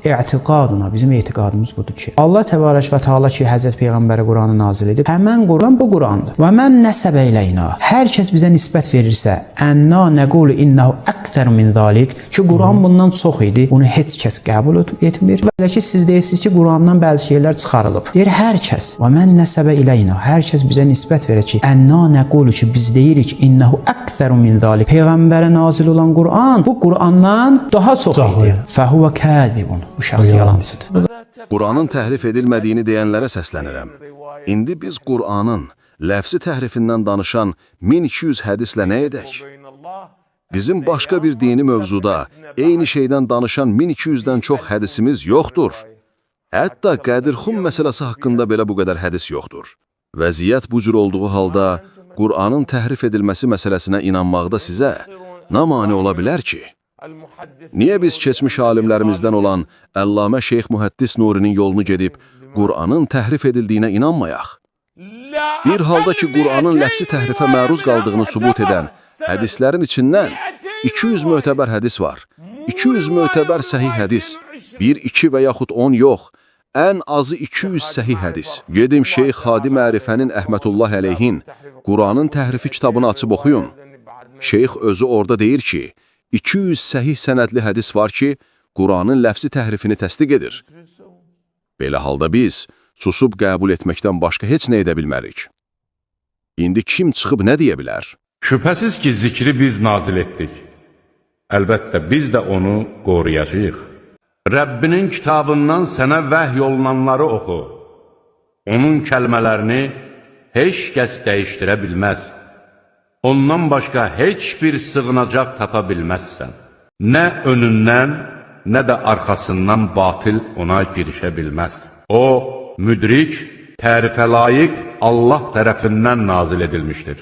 etiqaduna, bizim etiqadımız budur ki, Allah Təbarək və Teala ki, Həzrət Peyğəmbərə Quranı nazil edib, həmən Quran bu Qurandır. Və mən nəsəbə iləyna, hər kəs bizə nisbət verirsə, ənna nəqulu innahu əktər min zalik, ki, Quran bundan çox idi, bunu heç kəs qəbul etmir. Və ki, siz deyirsiniz ki, Qurandan bəzi şeylər çıxarılıb. Deyir, hər kəs, və mən nəsəbə iləyna, hər kəs bizə nisbət verir ki, ənna nəqulu ki, biz deyirik, innahu əktər min zalik, Peyğəmbərə nazil olan Quran, bu Qurandan daha çox idi. Fəhuvə kədibun, bu şəxs yalancıdır. Quranın təhrif edilmədiyini deyənlərə səslənirəm. İndi biz Quranın ləfsi təhrifindən danışan 1200 hədislə nə edək? Bizim başqa bir dini mövzuda eyni şeydən danışan 1200-dən çox hədisimiz yoxdur. Hətta Qədirxum məsələsi haqqında belə bu qədər hədis yoxdur. Vəziyyət bu cür olduğu halda Quranın təhrif edilməsi məsələsinə inanmaqda sizə nə mane ola bilər ki? Niyə biz keçmiş alimlərimizdən olan Əllamə Şeyx Mühəddis Nurinin yolunu gedib Quranın təhrif edildiyinə inanmayaq? Bir halda ki, Quranın ləfsi təhrifə məruz qaldığını sübut edən hədislərin içindən 200 mötəbər hədis var. 200 mötəbər səhih hədis. 1, 2 və yaxud 10 yox. Ən azı 200 səhih hədis. Gedim Şeyx Hadi Mərifənin Əhmətullah əleyhin Quranın təhrifi kitabını açıb oxuyun. Şeyx özü orada deyir ki, 200 səhih sənədli hədis var ki, Quranın ləfsi təhrifini təsdiq edir. Belə halda biz susub qəbul etməkdən başqa heç nə edə bilmərik. İndi kim çıxıb nə deyə bilər? Şübhəsiz ki, zikri biz nazil etdik. Əlbəttə, biz də onu qoruyacağıq. Rəbbinin kitabından sənə vəhy olunanları oxu. Onun kəlmələrini heç kəs dəyişdirə bilməz. Ondan başqa heç bir sığınacaq tapa bilməzsən. Nə önündən, nə də arxasından batil ona girişə bilməz. O, müdrik, tərifə layiq Allah tərəfindən nazil edilmişdir.